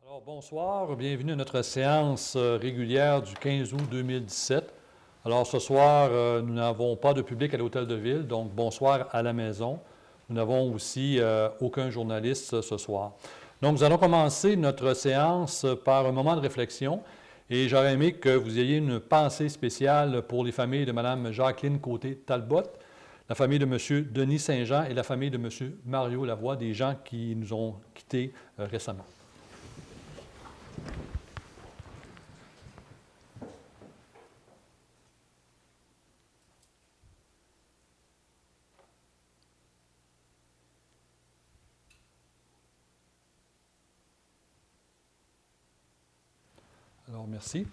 Alors, bonsoir, bienvenue à notre séance régulière du 15 août 2017. Alors, ce soir, nous n'avons pas de public à l'Hôtel de Ville, donc bonsoir à la maison. Nous n'avons aussi aucun journaliste ce soir. Donc, nous allons commencer notre séance par un moment de réflexion et j'aurais aimé que vous ayez une pensée spéciale pour les familles de Mme Jacqueline Côté-Talbot, la famille de M. Denis Saint-Jean et la famille de M. Mario Lavoie, des gens qui nous ont quittés récemment. Alors, merci.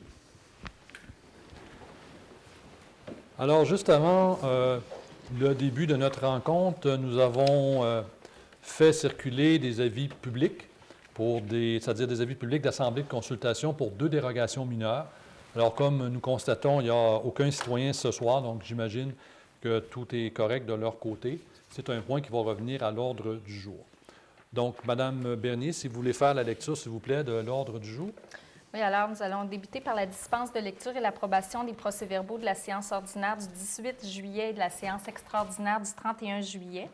Alors, juste avant le début de notre rencontre, nous avons fait circuler des avis publics, c'est-à-dire des avis publics d'assemblée de consultation pour 2 dérogations mineures. Alors, comme nous constatons, il n'y a aucun citoyen ce soir, donc j'imagine que tout est correct de leur côté. C'est un point qui va revenir à l'ordre du jour. Donc, Mme Bernier, si vous voulez faire la lecture, s'il vous plaît, de l'ordre du jour. Oui, alors nous allons débuter par la dispense de lecture et l'approbation des procès-verbaux de la séance ordinaire du 18 juillet et de la séance extraordinaire du 31 juillet.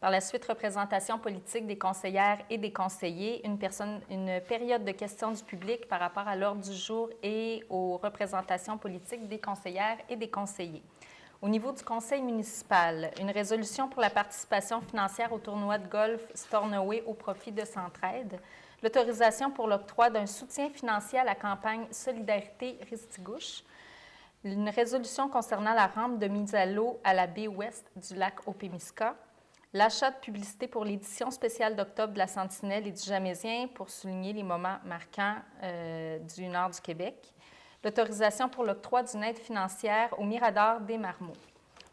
Par la suite, représentation politique des conseillères et des conseillers, une période de questions du public par rapport à l'ordre du jour et aux représentations politiques des conseillères et des conseillers. Au niveau du conseil municipal, une résolution pour la participation financière au tournoi de golf Stornoway au profit de Centraide. L'autorisation pour l'octroi d'un soutien financier à la campagne Solidarité Ristigouche. Une résolution concernant la rampe de mise à l'eau à la baie ouest du lac Opémisca. L'achat de publicité pour l'édition spéciale d'octobre de la Sentinelle et du Jamésien pour souligner les moments marquants du nord du Québec. L'autorisation pour l'octroi d'une aide financière au Mirador des Marmots.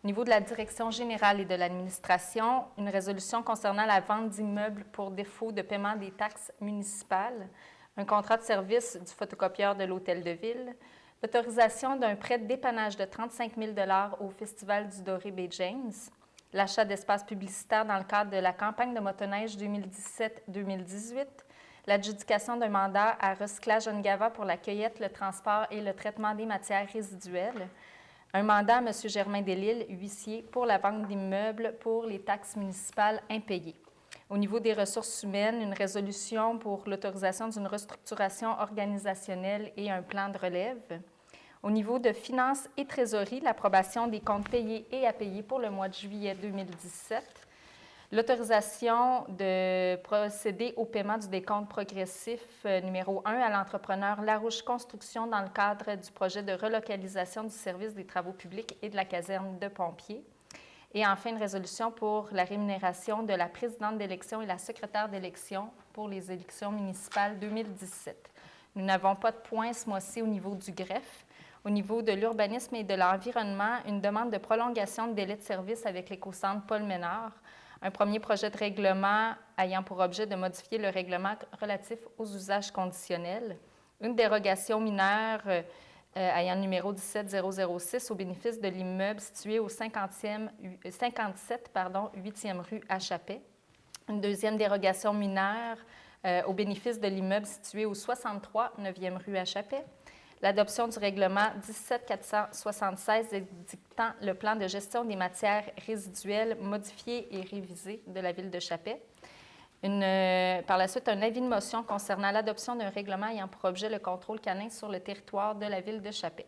Au niveau de la direction générale et de l'administration, une résolution concernant la vente d'immeubles pour défaut de paiement des taxes municipales, un contrat de service du photocopieur de l'Hôtel de Ville, l'autorisation d'un prêt de dépannage de 35 000 $ au Festival du Doré Bay James, l'achat d'espaces publicitaires dans le cadre de la campagne de motoneige 2017-2018, l'adjudication d'un mandat à Recyclage Ongava pour la cueillette, le transport et le traitement des matières résiduelles, un mandat à M. Germain Delisle, huissier, pour la vente d'immeubles pour les taxes municipales impayées. Au niveau des ressources humaines, une résolution pour l'autorisation d'une restructuration organisationnelle et un plan de relève. Au niveau de finances et trésorerie, l'approbation des comptes payés et à payer pour le mois de juillet 2017. L'autorisation de procéder au paiement du décompte progressif numéro 1 à l'entrepreneur Larouche Construction dans le cadre du projet de relocalisation du service des travaux publics et de la caserne de pompiers. Et enfin, une résolution pour la rémunération de la présidente d'élection et la secrétaire d'élection pour les élections municipales 2017. Nous n'avons pas de points ce mois-ci au niveau du greffe. Au niveau de l'urbanisme et de l'environnement, une demande de prolongation de délai de service avec l'écocentre Paul Ménard. Un premier projet de règlement ayant pour objet de modifier le règlement relatif aux usages conditionnels. Une dérogation mineure ayant numéro 17006 au bénéfice de l'immeuble situé au 57 8e rue à Chapet. Une deuxième dérogation mineure au bénéfice de l'immeuble situé au 63 9e rue à Chapet. L'adoption du règlement 17476 édictant le plan de gestion des matières résiduelles modifié et révisé de la Ville de Chapet. Par la suite, un avis de motion concernant l'adoption d'un règlement ayant pour objet le contrôle canin sur le territoire de la Ville de Chapet.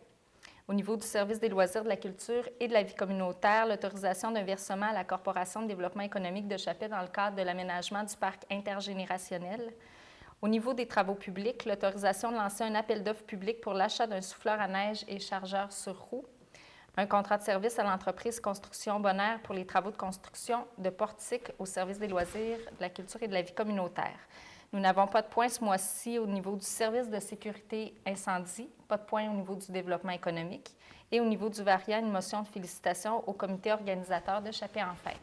Au niveau du service des loisirs, de la culture et de la vie communautaire, l'autorisation d'un versement à la Corporation de développement économique de Chapet dans le cadre de l'aménagement du parc intergénérationnel. Au niveau des travaux publics, l'autorisation de lancer un appel d'offres public pour l'achat d'un souffleur à neige et chargeur sur roue, un contrat de service à l'entreprise Construction Bonaire pour les travaux de construction de portiques au service des loisirs, de la culture et de la vie communautaire. Nous n'avons pas de points ce mois-ci au niveau du service de sécurité incendie, pas de points au niveau du développement économique et au niveau du variant, une motion de félicitations au comité organisateur de Chapet en fête.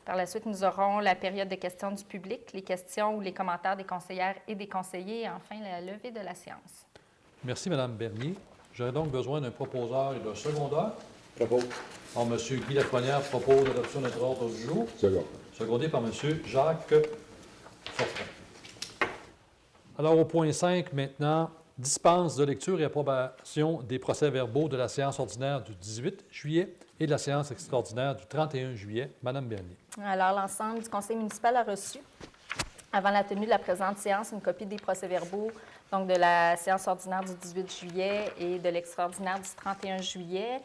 Par la suite, nous aurons la période de questions du public, les questions ou les commentaires des conseillères et des conseillers et enfin la levée de la séance. Merci, Mme Bernier. J'aurais donc besoin d'un proposeur et d'un secondeur. Propose. Alors, M. Guy Lafrenière propose l'adoption de notre ordre du jour. Second. Secondé par M. Jacques Fortin. Alors, au point 5, maintenant, dispense de lecture et approbation des procès-verbaux de la séance ordinaire du 18 juillet et de la séance extraordinaire du 31 juillet. Madame Bernier. Alors, l'ensemble du conseil municipal a reçu, avant la tenue de la présente séance, une copie des procès-verbaux donc de la séance ordinaire du 18 juillet et de l'extraordinaire du 31 juillet.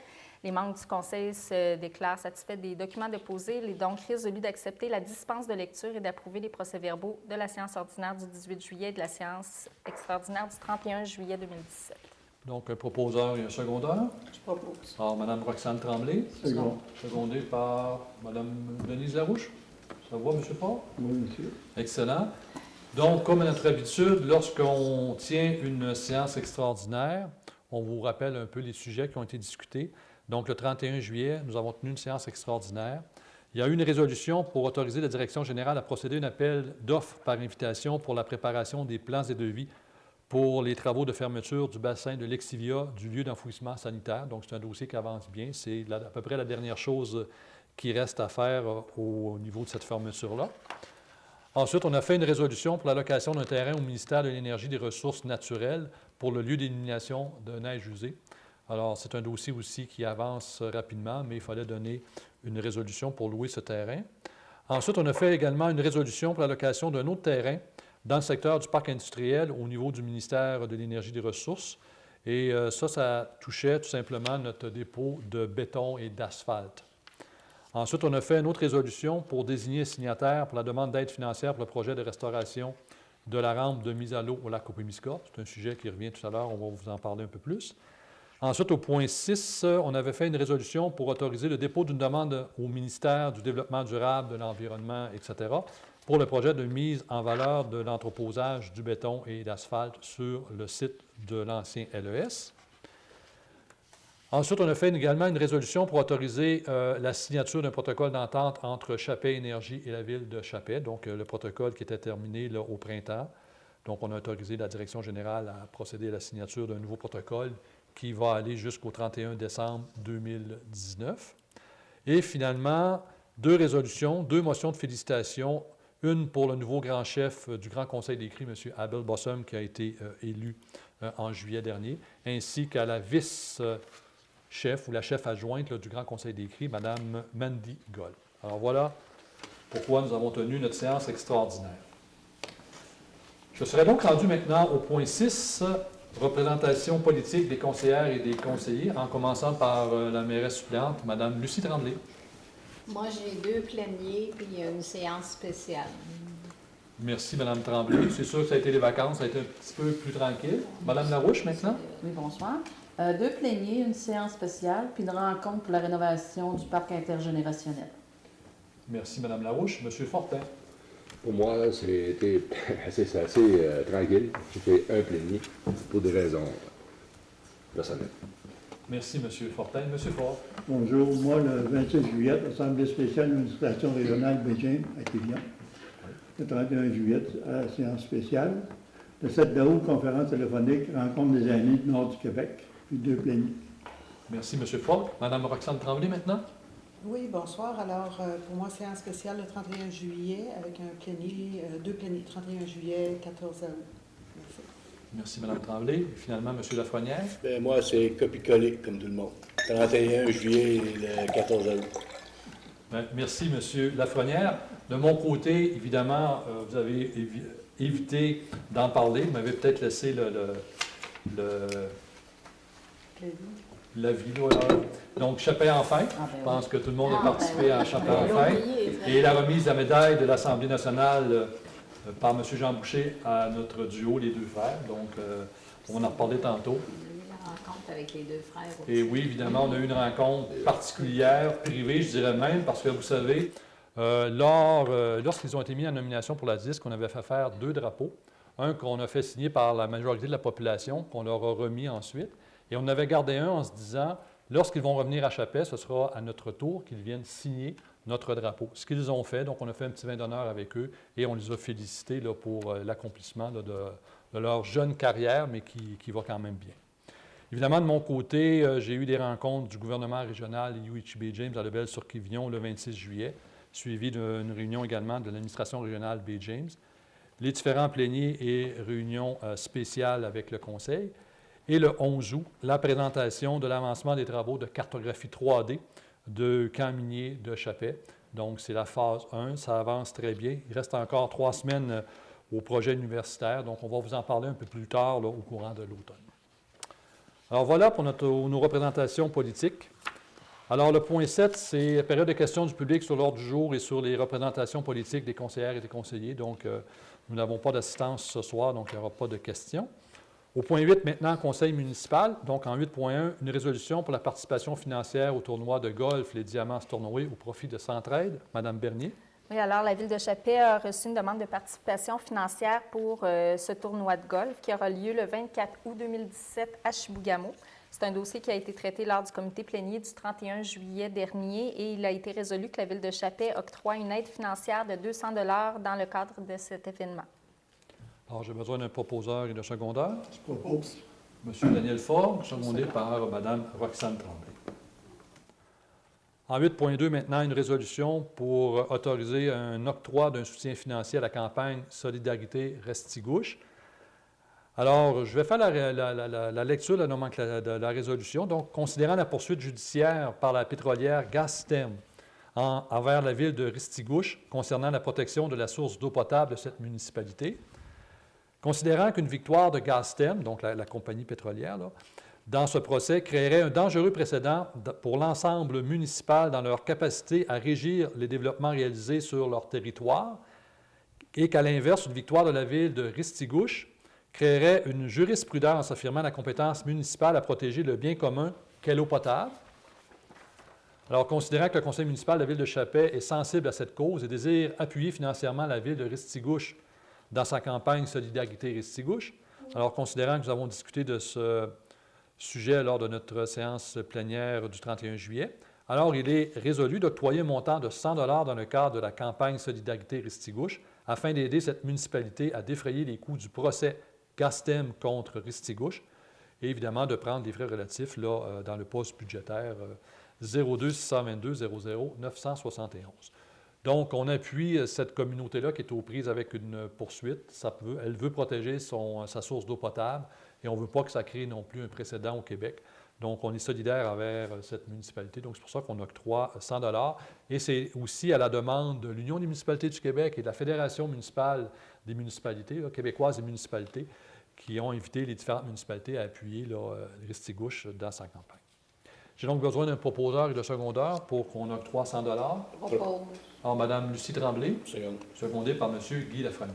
Les membres du conseil se déclarent satisfaits des documents déposés. Il est donc résolu d'accepter la dispense de lecture et d'approuver les procès-verbaux de la séance ordinaire du 18 juillet et de la séance extraordinaire du 31 juillet 2017. Donc, un proposeur et un secondeur. Je propose. Alors, Mme Roxane Tremblay. Second. Secondé par Mme Denise Larouche. Ça va, M. Paul? Oui, monsieur. Excellent. Donc, comme à notre habitude, lorsqu'on tient une séance extraordinaire, on vous rappelle un peu les sujets qui ont été discutés. Donc, le 31 juillet, nous avons tenu une séance extraordinaire. Il y a eu une résolution pour autoriser la direction générale à procéder à un appel d'offres par invitation pour la préparation des plans et devis pour les travaux de fermeture du bassin de l'Exivia, du lieu d'enfouissement sanitaire. Donc, c'est un dossier qui avance bien. C'est à peu près la dernière chose qui reste à faire au niveau de cette fermeture-là. Ensuite, on a fait une résolution pour l'allocation d'un terrain au ministère de l'Énergie et des Ressources naturelles pour le lieu d'élimination de neige usée. Alors, c'est un dossier aussi qui avance rapidement, mais il fallait donner une résolution pour louer ce terrain. Ensuite, on a fait également une résolution pour l'allocation d'un autre terrain dans le secteur du parc industriel au niveau du ministère de l'Énergie et des Ressources. Et ça touchait tout simplement notre dépôt de béton et d'asphalte. Ensuite, on a fait une autre résolution pour désigner un signataire pour la demande d'aide financière pour le projet de restauration de la rampe de mise à l'eau au lac Opémisca. C'est un sujet qui revient tout à l'heure, on va vous en parler un peu plus. Ensuite, au point 6, on avait fait une résolution pour autoriser le dépôt d'une demande au ministère du Développement durable, de l'Environnement, etc., pour le projet de mise en valeur de l'entreposage du béton et d'asphalte sur le site de l'ancien LES. Ensuite, on a fait également une résolution pour autoriser la signature d'un protocole d'entente entre Chappais Énergie et la Ville de Chappais, donc le protocole qui était terminé là, au printemps. Donc, on a autorisé la Direction générale à procéder à la signature d'un nouveau protocole qui va aller jusqu'au 31 décembre 2019. Et finalement, deux résolutions, deux motions de félicitations, une pour le nouveau grand chef du Grand Conseil des cris, M. Abel Bossum, qui a été élu en juillet dernier, ainsi qu'à la vice-chef ou la chef adjointe là, du Grand Conseil des cris, Mme Mandy Goll. Alors voilà pourquoi nous avons tenu notre séance extraordinaire. Je serai donc rendu maintenant au point 6, représentation politique des conseillères et des conseillers, en commençant par la mairesse suppléante, Mme Lucie Tremblay. Moi, j'ai 2 pléniers puis une séance spéciale. Merci, Mme Tremblay. C'est sûr que ça a été les vacances, ça a été un petit peu plus tranquille. Mme Larouche, maintenant. Oui, bonsoir. 2 pléniers, une séance spéciale, puis une rencontre pour la rénovation du parc intergénérationnel. Merci, Mme Larouche. M. Fortin. Pour moi, c'était assez tranquille. J'ai fait un plénier pour des raisons personnelles. Merci, M. Fortin. M. Fort. Bonjour. Moi, le 26 juillet, l'Assemblée spéciale de l'administration régionale Beijing à Quévillan. Le 31 juillet, à la séance spéciale. Le 7 août, conférence téléphonique, rencontre des aînés du nord du Québec, puis 2 pléniers. Merci, M. Fort. Mme Roxane Tremblay, maintenant. Oui, bonsoir. Alors, pour moi, séance spéciale le 31 juillet avec un plénier, 2 pléniers, 31 juillet, 14 août. Merci. Merci, Mme Tremblay. Et finalement, M. Lafrenière. Bien, moi, c'est copie-coller, comme tout le monde. 31 juillet et le 14 août. Bien, merci, M. Lafrenière. De mon côté, évidemment, vous avez évité d'en parler. Vous m'avez peut-être laissé l'avis. Donc, Chappais en fête. Je pense que tout le monde a participé à Chappais en fête. Et la remise de la médaille de l'Assemblée nationale par M. Jean Boucher à notre duo, les deux frères. Donc, on va en reparler tantôt. La rencontre avec les 2 frères aussi. Et oui, évidemment, on a eu une rencontre particulière, privée, je dirais même, parce que vous savez, lorsqu'ils ont été mis en nomination pour la disque, on avait fait faire 2 drapeaux. Un qu'on a fait signer par la majorité de la population, qu'on leur a remis ensuite. Et on avait gardé un en se disant, lorsqu'ils vont revenir à Chappais, ce sera à notre tour qu'ils viennent signer notre drapeau. Ce qu'ils ont fait, donc on a fait un petit vin d'honneur avec eux et on les a félicités là, pour l'accomplissement de leur jeune carrière, mais qui va quand même bien. Évidemment, de mon côté, j'ai eu des rencontres du gouvernement régional UHB James à Lebel-sur-Quivillon le 26 juillet, suivi d'une réunion également de l'administration régionale Bay James. les différents pléniers et réunions spéciales avec le Conseil. Et le 11 août, la présentation de l'avancement des travaux de cartographie 3D de camp minier de Chapais. Donc, c'est la phase 1, ça avance très bien. Il reste encore 3 semaines au projet universitaire, donc on va vous en parler un peu plus tard là, au courant de l'automne. Alors voilà pour nos représentations politiques. Alors le point 7, c'est période de questions du public sur l'ordre du jour et sur les représentations politiques des conseillères et des conseillers. Donc, nous n'avons pas d'assistance ce soir, donc il n'y aura pas de questions. Au point 8, maintenant, conseil municipal. Donc, en 8.1, une résolution pour la participation financière au tournoi de golf Les Diamants Stornoway au profit de Centraide. Madame Bernier. Oui, alors la Ville de Chapais a reçu une demande de participation financière pour ce tournoi de golf qui aura lieu le 24 août 2017 à Chibougamau. C'est un dossier qui a été traité lors du comité plénier du 31 juillet dernier et il a été résolu que la Ville de Chapais octroie une aide financière de 200 $ dans le cadre de cet événement. Alors, j'ai besoin d'un proposeur et d'un secondeur. Je propose. Monsieur Daniel Faure, secondé par Mme Roxane Tremblay. En 8.2, maintenant, une résolution pour autoriser un octroi d'un soutien financier à la campagne Solidarité Restigouche. Alors, je vais faire la lecture de la résolution. Donc, considérant la poursuite judiciaire par la pétrolière Gaztem envers la ville de Restigouche concernant la protection de la source d'eau potable de cette municipalité, considérant qu'une victoire de Gaztem, donc la compagnie pétrolière, là, dans ce procès, créerait un dangereux précédent pour l'ensemble municipal dans leur capacité à régir les développements réalisés sur leur territoire, et qu'à l'inverse, une victoire de la ville de Restigouche créerait une jurisprudence affirmant la compétence municipale à protéger le bien commun qu'est l'eau potable. Alors, considérant que le conseil municipal de la ville de Chapais est sensible à cette cause et désire appuyer financièrement la ville de Restigouche dans sa campagne Solidarité Restigouche, alors considérant que nous avons discuté de ce sujet lors de notre séance plénière du 31 juillet, alors il est résolu d'octroyer un montant de 100 $ dans le cadre de la campagne Solidarité Restigouche afin d'aider cette municipalité à défrayer les coûts du procès Gaztem contre Restigouche et évidemment de prendre des frais relatifs là, dans le poste budgétaire 02 622 00 971. Donc, on appuie cette communauté-là qui est aux prises avec une poursuite. Elle veut protéger sa source d'eau potable et on ne veut pas que ça crée non plus un précédent au Québec. Donc, on est solidaire envers cette municipalité. Donc, c'est pour ça qu'on octroie 100 $ et c'est aussi à la demande de l'Union des municipalités du Québec et de la Fédération municipale des municipalités, là, québécoises et municipalités, qui ont invité les différentes municipalités à appuyer Restigouche dans sa campagne. J'ai donc besoin d'un proposeur et de secondeur pour qu'on octroie 100 $. Propose. Alors, Mme Lucie Tremblay, secondée par M. Guy Lafrenière.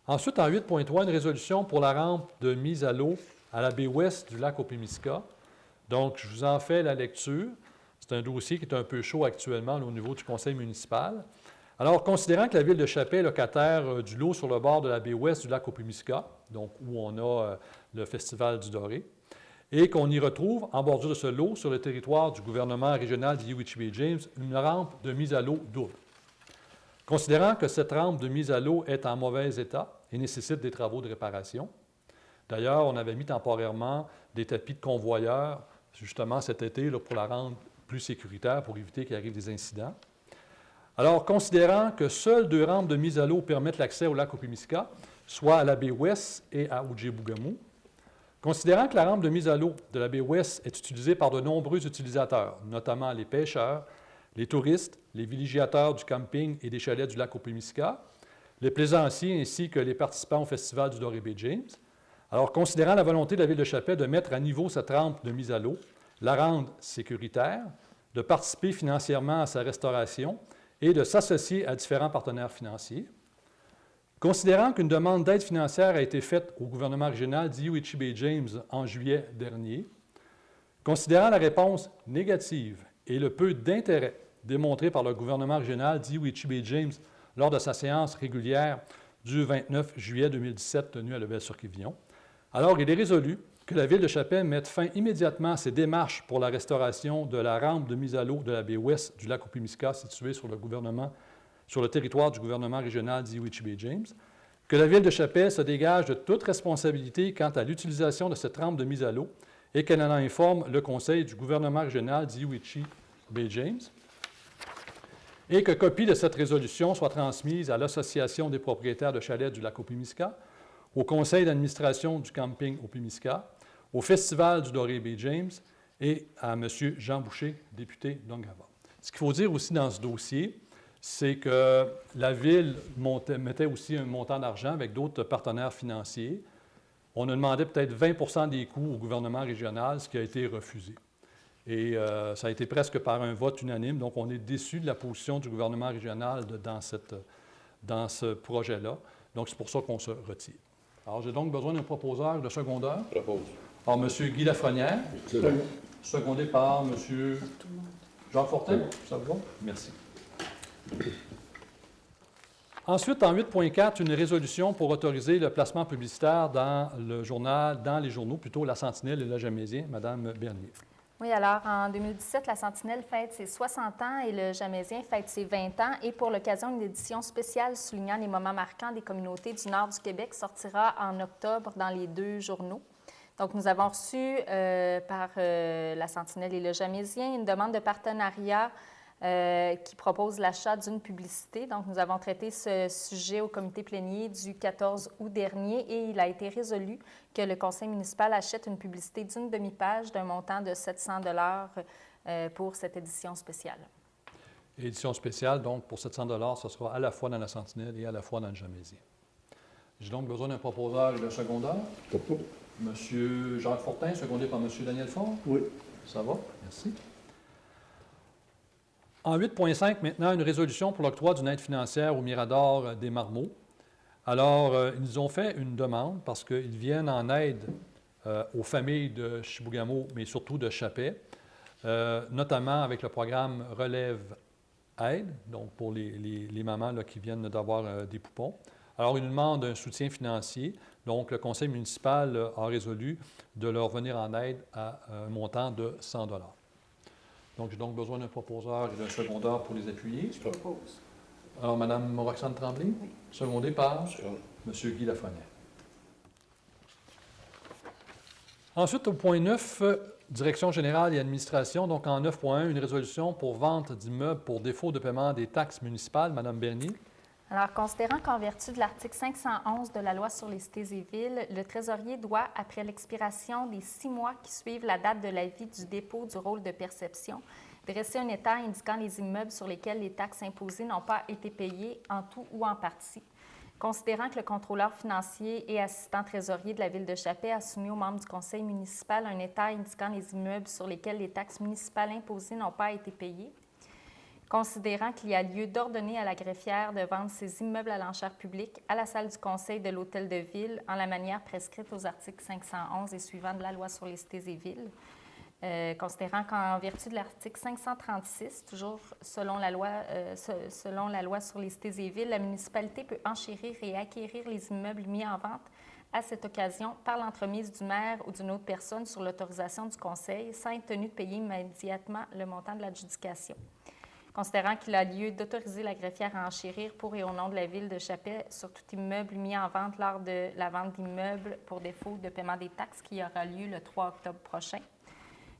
Ensuite, en 8.3, une résolution pour la rampe de mise à l'eau à la baie ouest du lac Opémisca. Donc, je vous en fais la lecture. C'est un dossier qui est un peu chaud actuellement là, au niveau du conseil municipal. Alors, considérant que la ville de Chapais est locataire du lot sur le bord de la baie ouest du lac Opémisca, donc où on a le Festival du Doré, et qu'on y retrouve, en bordure de ce lot, sur le territoire du gouvernement régional d'Youtchi-Baie-James, une rampe de mise à l'eau double. Considérant que cette rampe de mise à l'eau est en mauvais état et nécessite des travaux de réparation, d'ailleurs, on avait mis temporairement des tapis de convoyeurs, justement cet été, là, pour la rendre plus sécuritaire, pour éviter qu'il arrive des incidents. Alors, considérant que seules 2 rampes de mise à l'eau permettent l'accès au lac Opémisca, soit à la baie ouest et à Ojibougamau, considérant que la rampe de mise à l'eau de la baie ouest est utilisée par de nombreux utilisateurs, notamment les pêcheurs, les touristes, les villégiateurs du camping et des chalets du lac Opémisca, les plaisanciers ainsi que les participants au Festival du Doré-Baie-James, alors considérant la volonté de la Ville de Chapais de mettre à niveau cette rampe de mise à l'eau, la rendre sécuritaire, de participer financièrement à sa restauration et de s'associer à différents partenaires financiers, considérant qu'une demande d'aide financière a été faite au gouvernement régional d'Youtchi-Baie-James en juillet dernier, considérant la réponse négative et le peu d'intérêt démontré par le gouvernement régional d'Youtchi-Baie-James lors de sa séance régulière du 29 juillet 2017 tenue à Lebel-sur-Quivillon, alors il est résolu que la Ville de Chapais mette fin immédiatement à ses démarches pour la restauration de la rampe de mise à l'eau de la baie ouest du lac Opémisca située sur le territoire du gouvernement régional d'Youtchi-Baie-James, que la Ville de Chapais se dégage de toute responsabilité quant à l'utilisation de cette rampe de mise à l'eau et qu'elle en informe le conseil du gouvernement régional d'Youtchi-Baie-James, et que copie de cette résolution soit transmise à l'Association des propriétaires de chalets du Lac-Opimiska, au Conseil d'administration du camping Opimiska, au Festival du Doré Bay James et à M. Jean Boucher, député d'Ongava. Ce qu'il faut dire aussi dans ce dossier, c'est que la Ville mettait aussi un montant d'argent avec d'autres partenaires financiers. On a demandé peut-être 20 des coûts au gouvernement régional, ce qui a été refusé. Et ça a été presque par un vote unanime. Donc, on est déçu de la position du gouvernement régional dans ce projet-là. Donc, c'est pour ça qu'on se retire. Alors, j'ai donc besoin d'un proposeur de secondeur. Propose. Alors, M. Guy Lafrenière, secondé par M. Jean Fortin. Ça vous va? Merci. Ensuite, en 8.4, une résolution pour autoriser le placement publicitaire dans le journal, dans les journaux, plutôt La Sentinelle et Le Jamaisien. Madame Bernier. Oui, alors en 2017, La Sentinelle fête ses 60 ans et Le Jamaisien fête ses 20 ans. Et pour l'occasion, une édition spéciale soulignant les moments marquants des communautés du nord du Québec sortira en octobre dans les deux journaux. Donc, nous avons reçu par La Sentinelle et Le Jamaisien une demande de partenariat qui propose l'achat d'une publicité. Donc, nous avons traité ce sujet au comité plénier du 14 août dernier et il a été résolu que le conseil municipal achète une publicité d'une demi-page d'un montant de 700 $ pour cette édition spéciale. Édition spéciale, donc pour 700 $, ce sera à la fois dans La Sentinelle et à la fois dans Le Jamaisien. J'ai donc besoin d'un proposeur et d'un secondeur. Monsieur Jacques Fortin, secondé par Monsieur Daniel Fort. Oui. Ça va? Merci. En 8.5, maintenant, une résolution pour l'octroi d'une aide financière au Mirador des Marmots. Alors, ils nous ont fait une demande parce qu'ils viennent en aide aux familles de Chibougamau, mais surtout de Chapais, notamment avec le programme Relève Aide, donc pour les mamans là, qui viennent d'avoir des poupons. Alors, ils nous demandent un soutien financier. Donc, le conseil municipal a résolu de leur venir en aide à un montant de 100 $. Donc, j'ai donc besoin d'un proposeur et d'un secondeur pour les appuyer. Je propose. Alors, Mme Roxane Tremblay, secondée par M. Guy Lafrenière. Ensuite, au point 9, Direction générale et administration. Donc, en 9.1, une résolution pour vente d'immeubles pour défaut de paiement des taxes municipales. Mme Bernier. Alors, considérant qu'en vertu de l'article 511 de la Loi sur les cités et villes, le trésorier doit, après l'expiration des 6 mois qui suivent la date de l'avis du dépôt du rôle de perception, dresser un état indiquant les immeubles sur lesquels les taxes imposées n'ont pas été payées en tout ou en partie. Considérant que le contrôleur financier et assistant trésorier de la Ville de Chapais a soumis aux membres du conseil municipal un état indiquant les immeubles sur lesquels les taxes municipales imposées n'ont pas été payées, considérant qu'il y a lieu d'ordonner à la greffière de vendre ces immeubles à l'enchère publique à la salle du conseil de l'Hôtel de Ville en la manière prescrite aux articles 511 et suivants de la Loi sur les cités et villes, considérant qu'en vertu de l'article 536, toujours selon la loi sur les cités et villes, la municipalité peut enchérir et acquérir les immeubles mis en vente à cette occasion par l'entremise du maire ou d'une autre personne sur l'autorisation du conseil sans être tenu de payer immédiatement le montant de l'adjudication. Considérant qu'il a lieu d'autoriser la greffière à enchérir pour et au nom de la Ville de Chapais sur tout immeuble mis en vente lors de la vente d'immeubles pour défaut de paiement des taxes qui aura lieu le 3 octobre prochain.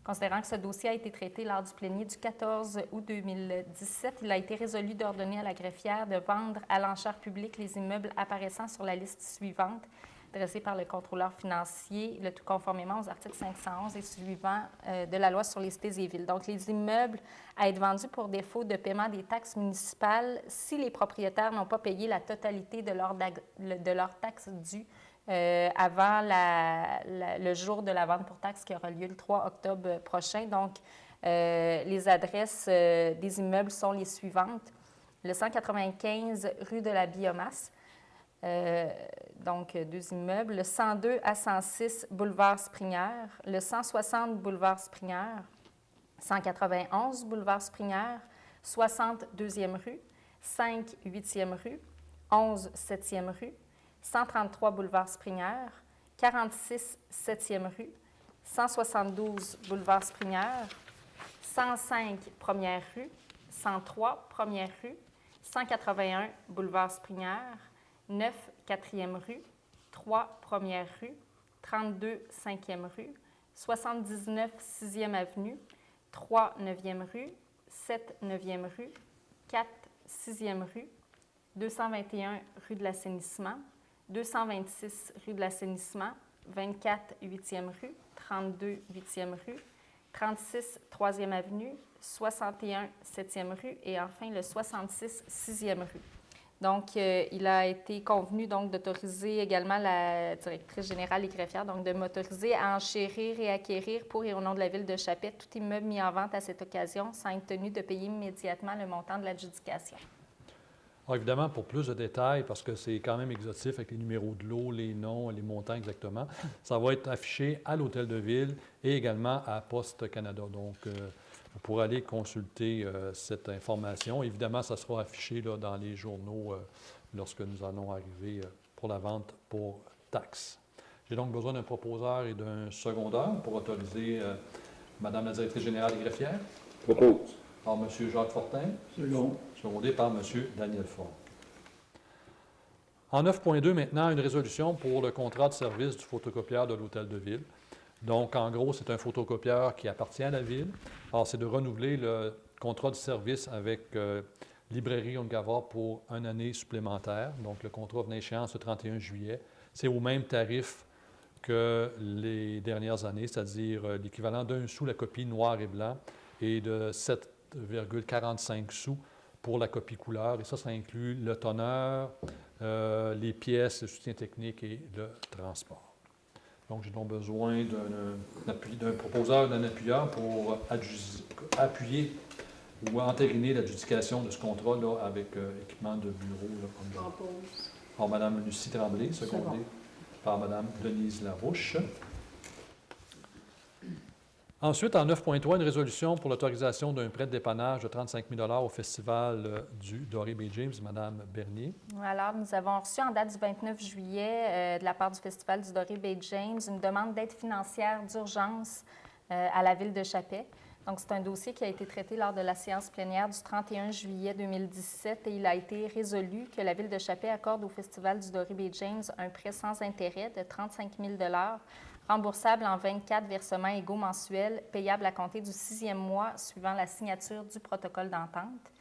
Considérant que ce dossier a été traité lors du plénier du 14 août 2017, il a été résolu d'ordonner à la greffière de vendre à l'enchère publique les immeubles apparaissant sur la liste suivante, dressée par le contrôleur financier, le tout conformément aux articles 511 et suivants de la Loi sur les cités et villes. Donc, les immeubles à être vendus pour défaut de paiement des taxes municipales si les propriétaires n'ont pas payé la totalité de leurs taxes dues avant le jour de la vente pour taxes qui aura lieu le 3 octobre prochain. Donc, les adresses des immeubles sont les suivantes. Le 195 rue de la Biomasse, donc 2 immeubles, le 102 à 106 boulevard Springer, le 160 boulevard Springer, 191 boulevard Springer, 60 2e rue, 5 8e rue, 11 7e rue, 133 boulevard Springer, 46 7e rue, 172 boulevard Springer, 105 première rue, 103 première rue, 181 boulevard Springer, 9 4e rue, 3 première rue, 32 5e rue, 79 6e avenue, 3 9e rue, 7 9e rue, 4 6e rue, 221 rue de l'Assainissement, 226 rue de l'Assainissement, 24 8e rue, 32 8e rue, 36 3e avenue, 61 7e rue et enfin le 66 6e rue. Donc, il a été convenu donc d'autoriser également la directrice générale et greffière, donc de m'autoriser à enchérir et acquérir pour et au nom de la Ville de Chapet tout immeuble mis en vente à cette occasion sans être tenu de payer immédiatement le montant de l'adjudication. Alors, évidemment, pour plus de détails, parce que c'est quand même exhaustif avec les numéros de lot, les noms, les montants exactement, ça va être affiché à l'Hôtel de Ville et également à Poste Canada. Donc, vous pourrez aller consulter cette information. Évidemment, ça sera affiché là, dans les journaux lorsque nous allons arriver pour la vente pour taxes. J'ai donc besoin d'un proposeur et d'un secondeur pour autoriser Madame la directrice générale et greffière. Propose. Par M. Jacques Fortin. Second. Secondé par M. Daniel Fort. En 9.2, maintenant, une résolution pour le contrat de service du photocopieur de l'Hôtel de Ville. Donc, en gros, c'est un photocopieur qui appartient à la Ville. Alors, c'est de renouveler le contrat de service avec Librairie Ungava pour une année supplémentaire. Donc, le contrat venait à échéance le 31 juillet. C'est au même tarif que les dernières années, c'est-à-dire l'équivalent d'1 sou la copie noir et blanc et de 7,45 sous pour la copie couleur. Et ça inclut le tonneur, les pièces, le soutien technique et le transport. Donc, j'ai donc besoin d'un proposeur, d'un appuyeur pour appuyer ou entériner l'adjudication de ce contrat-là avec équipement de bureau. Propose. Par Mme Lucie Tremblay, secondée par Mme Denise Larouche. Ensuite, en 9.3, une résolution pour l'autorisation d'un prêt de dépannage de 35 000 au Festival du Doré Bay James, Mme Bernier. Alors, nous avons reçu en date du 29 juillet de la part du Festival du Doré Bay James une demande d'aide financière d'urgence à la Ville de Chapet. Donc, c'est un dossier qui a été traité lors de la séance plénière du 31 juillet 2017 et il a été résolu que la Ville de Chapet accorde au Festival du Doré Bay James un prêt sans intérêt de 35 000 remboursable en 24 versements égaux mensuels, payable à compter du 6e mois suivant la signature du protocole d'entente,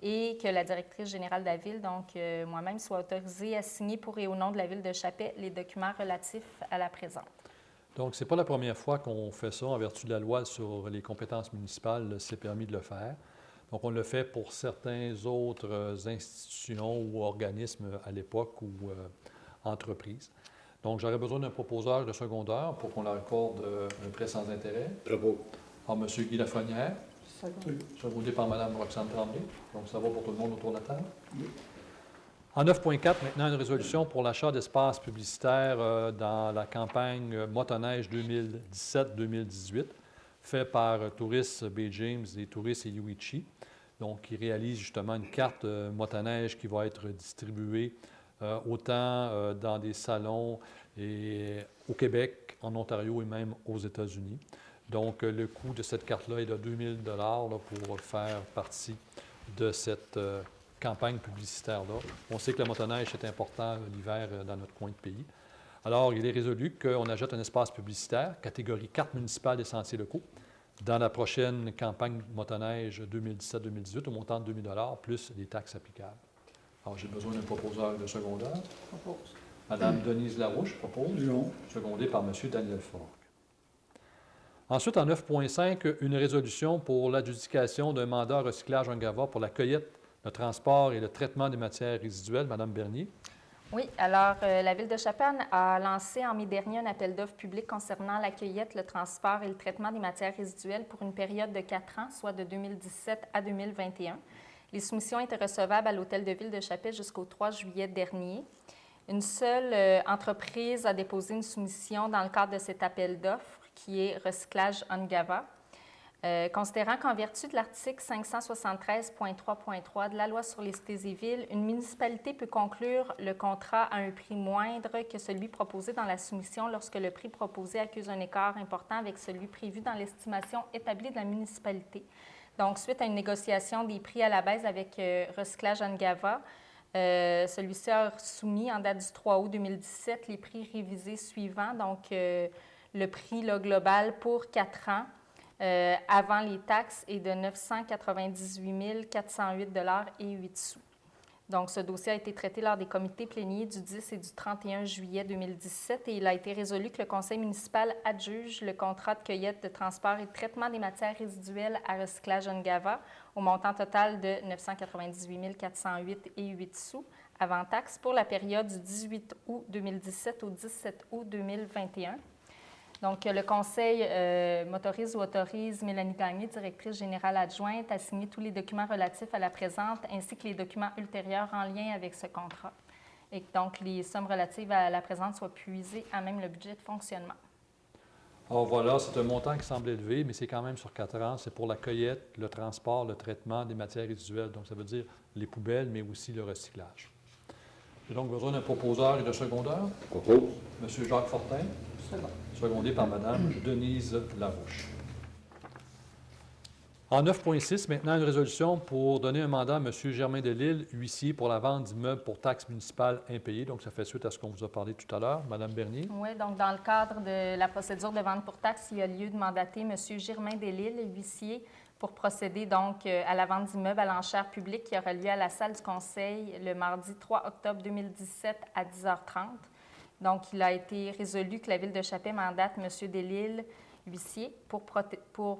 et que la directrice générale de la Ville, donc moi-même, soit autorisée à signer pour et au nom de la Ville de Chapet les documents relatifs à la présente. Donc, ce n'est pas la première fois qu'on fait ça en vertu de la loi sur les compétences municipales, c'est permis de le faire. Donc, on le fait pour certaines autres institutions ou organismes à l'époque ou entreprises. Donc, j'aurais besoin d'un proposeur de secondeur pour qu'on leur accorde un prêt sans intérêt. Propose. Par M. Guy Lafrenière, secondé par Mme Roxane Tremblay. Donc, ça va pour tout le monde autour de la table. Oui. En 9.4, maintenant, une résolution pour l'achat d'espaces publicitaires dans la campagne motoneige 2017-2018, fait par Tourisme Bay James et Tourisme et Yuichi. Donc, ils réalisent justement une carte motoneige qui va être distribuée autant dans des salons et au Québec, en Ontario et même aux États-Unis. Donc, le coût de cette carte-là est de 2 000 pour faire partie de cette campagne publicitaire-là. On sait que la motoneige est important l'hiver dans notre coin de pays. Alors, il est résolu qu'on achète un espace publicitaire, catégorie carte municipale des sentiers locaux, dans la prochaine campagne motoneige 2017-2018 au montant de 2 000 plus les taxes applicables. Alors, j'ai besoin d'un proposeur de secondaire. Propose. Mme Denise Larouche propose, secondée par M. Daniel Fort. Ensuite, en 9.5, une résolution pour l'adjudication d'un mandat recyclage Ungava pour la cueillette, le transport et le traitement des matières résiduelles. Mme Bernier. Oui, alors la Ville de Chapet a lancé en mai dernier un appel d'offres public concernant la cueillette, le transport et le traitement des matières résiduelles pour une période de 4 ans, soit de 2017 à 2021. Les soumissions étaient recevables à l'Hôtel de Ville de Chapet jusqu'au 3 juillet dernier. Une seule entreprise a déposé une soumission dans le cadre de cet appel d'offres, qui est Recyclage Ungava. Considérant qu'en vertu de l'article 573.3.3 de la loi sur les cités et villes, une municipalité peut conclure le contrat à un prix moindre que celui proposé dans la soumission lorsque le prix proposé accuse un écart important avec celui prévu dans l'estimation établie de la municipalité. Donc, suite à une négociation des prix à la baisse avec Recyclage Ungava, celui-ci a soumis en date du 3 août 2017 les prix révisés suivants. Donc, le prix là, global pour 4 ans avant les taxes est de 998 408,08 $. Donc, ce dossier a été traité lors des comités pléniers du 10 et du 31 juillet 2017 et il a été résolu que le conseil municipal adjuge le contrat de cueillette, de transport et de traitement des matières résiduelles à recyclage Ungava au montant total de 998 408,08 $ avant taxe pour la période du 18 août 2017 au 17 août 2021. Donc, le Conseil m'autorise ou autorise Mélanie Gagné, directrice générale adjointe, à signer tous les documents relatifs à la présente ainsi que les documents ultérieurs en lien avec ce contrat. Et que donc, les sommes relatives à la présente soient puisées à même le budget de fonctionnement. Alors voilà, c'est un montant qui semble élevé, mais c'est quand même sur 4 ans. C'est pour la cueillette, le transport, le traitement des matières résiduelles. Donc, ça veut dire les poubelles, mais aussi le recyclage. J'ai donc besoin d'un proposeur et de secondeur. Propose. M. Jacques Fortin. Secondé par Mme Denise Larouche. En 9.6, maintenant, une résolution pour donner un mandat à M. Germain Delisle, huissier, pour la vente d'immeubles pour taxes municipales impayées. Donc, ça fait suite à ce qu'on vous a parlé tout à l'heure. Mme Bernier. Oui, donc dans le cadre de la procédure de vente pour taxes, il y a lieu de mandater M. Germain Delisle, huissier, pour procéder donc à la vente d'immeubles à l'enchère publique qui aura lieu à la salle du Conseil le mardi 3 octobre 2017 à 10h30. Donc, il a été résolu que la Ville de Chappais mandate M. Delisle, huissier, pour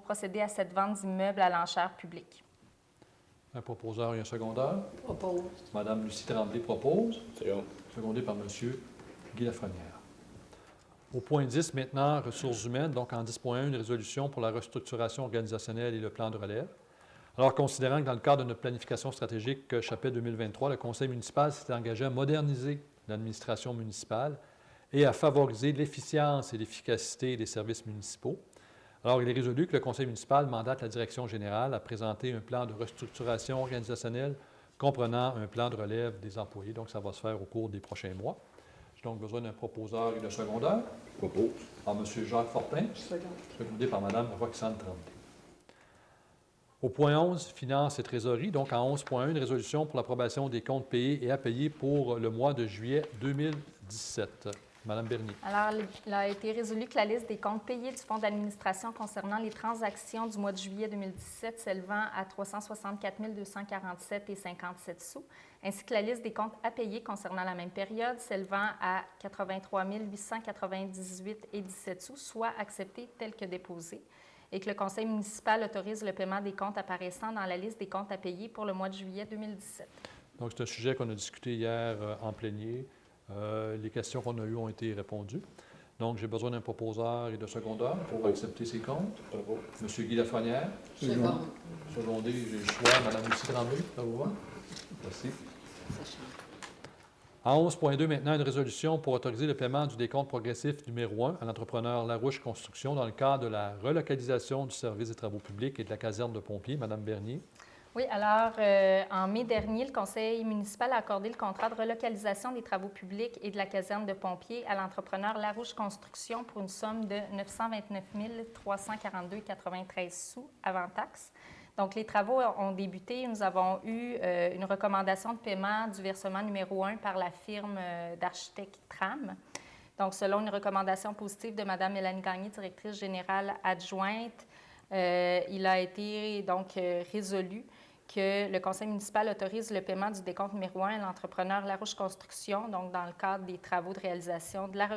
procéder à cette vente d'immeubles à l'enchère publique. Un proposeur et un secondeur. Propose. Mme Lucie Tremblay propose. C'est bon. Secondé par M. Guy Lafrenière. Au point 10, maintenant, ressources humaines. Donc, en 10.1, une résolution pour la restructuration organisationnelle et le plan de relève. Alors, considérant que dans le cadre de notre planification stratégique Chappais 2023, le Conseil municipal s'était engagé à moderniser l'administration municipale et à favoriser l'efficience et l'efficacité des services municipaux. Alors, il est résolu que le Conseil municipal mandate la direction générale à présenter un plan de restructuration organisationnelle comprenant un plan de relève des employés. Donc, ça va se faire au cours des prochains mois. J'ai donc besoin d'un proposeur et d'un secondeur. Propose. Par M. Jacques Fortin, secondé par Mme Roxane Tremblay. Au point 11, finances et trésorerie. Donc, en 11.1, une résolution pour l'approbation des comptes payés et à payer pour le mois de juillet 2017. Madame Bernier. Alors, il a été résolu que la liste des comptes payés du Fonds d'administration concernant les transactions du mois de juillet 2017 s'élevant à 364 247,57 $, ainsi que la liste des comptes à payer concernant la même période s'élevant à 83 898,17 $, soit acceptées telles que déposées, et que le Conseil municipal autorise le paiement des comptes apparaissant dans la liste des comptes à payer pour le mois de juillet 2017. Donc, c'est un sujet qu'on a discuté hier en plénier. Les questions qu'on a eues ont été répondues. Donc, j'ai besoin d'un proposeur et de secondeur pour accepter ces comptes. M. Guy Lafrenière. C'est bon. Secondé, j'ai le choix. Mme Lucie Tremblay, ça vous va? Merci. Ça change. En 11.2, maintenant, une résolution pour autoriser le paiement du décompte progressif numéro 1 à l'entrepreneur Larouche Construction dans le cadre de la relocalisation du service des travaux publics et de la caserne de pompiers. Mme Bernier. Oui, alors, en mai dernier, le Conseil municipal a accordé le contrat de relocalisation des travaux publics et de la caserne de pompiers à l'entrepreneur Larouche Construction pour une somme de 929 342,93 $ avant taxe. Donc, les travaux ont débuté. Nous avons eu une recommandation de paiement du versement numéro 1 par la firme d'architectes TRAM. Donc, selon une recommandation positive de Mme Mélanie Gagné, directrice générale adjointe, il a été donc résolu que le Conseil municipal autorise le paiement du décompte numéro 1 à l'entrepreneur Larouche Construction, donc dans le cadre des travaux de réalisation de la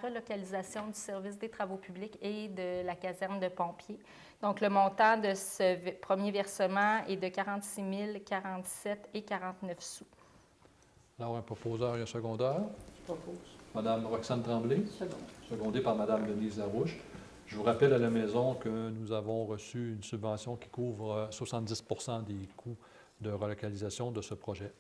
relocalisation du service des travaux publics et de la caserne de pompiers. Donc, le montant de ce premier versement est de 46 047,49 $. Alors, un proposeur et un secondeur. Je propose. Mme Roxane Tremblay, C'est bon. secondée par Mme Denise Larouche. Je vous rappelle à la maison que nous avons reçu une subvention qui couvre 70 % des coûts de relocalisation de ce projet.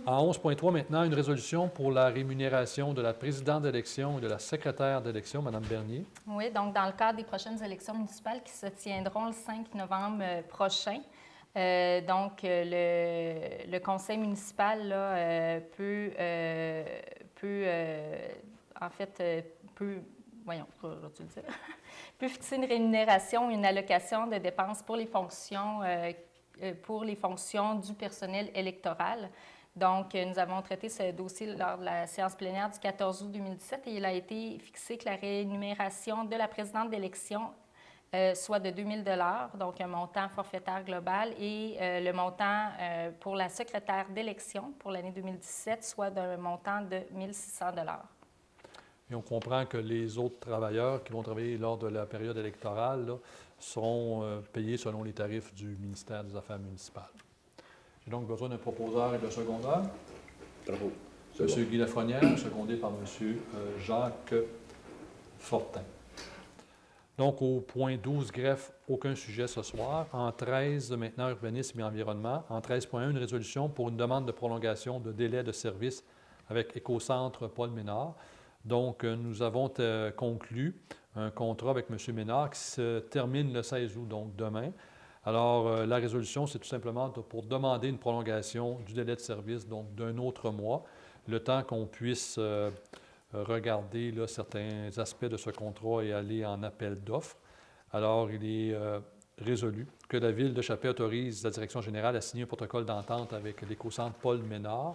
En 11.3, maintenant, une résolution pour la rémunération de la présidente d'élection et de la secrétaire d'élection, Mme Bernier. Oui, donc dans le cadre des prochaines élections municipales qui se tiendront le 5 novembre prochain, le conseil municipal là, peut fixer une rémunération, une allocation de dépenses pour les fonctions du personnel électoral. Donc, nous avons traité ce dossier lors de la séance plénière du 14 août 2017 et il a été fixé que la rémunération de la présidente d'élection soit de 2 000 $, donc un montant forfaitaire global, et le montant pour la secrétaire d'élection pour l'année 2017 soit d'un montant de 1 600 $. Et on comprend que les autres travailleurs qui vont travailler lors de la période électorale là, seront payés selon les tarifs du ministère des Affaires municipales. J'ai donc besoin d'un proposeur et d'un secondeur. Bravo. M. Guy Lafrenière, secondé par M. Jacques Fortin. Donc, au point 12, greffe, aucun sujet ce soir. En 13, maintenant, urbanisme et environnement. En 13.1, une résolution pour une demande de prolongation de délai de service avec Écocentre Paul Ménard. Donc, nous avons conclu un contrat avec M. Ménard qui se termine le 16 août, donc demain. Alors, la résolution, c'est tout simplement pour demander une prolongation du délai de service, donc d'un autre mois, le temps qu'on puisse regarder là, certains aspects de ce contrat et aller en appel d'offres. Alors, il est résolu que la Ville de Chappé autorise la Direction générale à signer un protocole d'entente avec l'Écocentre Paul Ménard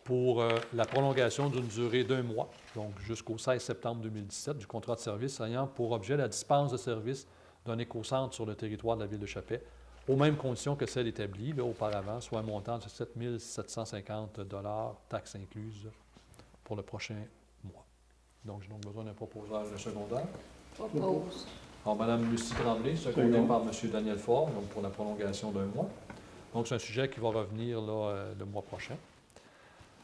pour la prolongation d'une durée d'1 mois, donc jusqu'au 16 septembre 2017, du contrat de service ayant pour objet la dispense de services d'un écocentre sur le territoire de la Ville de Chappé, aux mêmes conditions que celles établies là, auparavant, soit un montant de 7 750 $, taxes incluses, pour le prochain mois. Donc, j'ai donc besoin d'un proposeur et d'un secondeur. Propose. Alors, Mme Lucie Tremblay, secondée par M. Daniel Faure, donc pour la prolongation d'1 mois. Donc, c'est un sujet qui va revenir là, le mois prochain.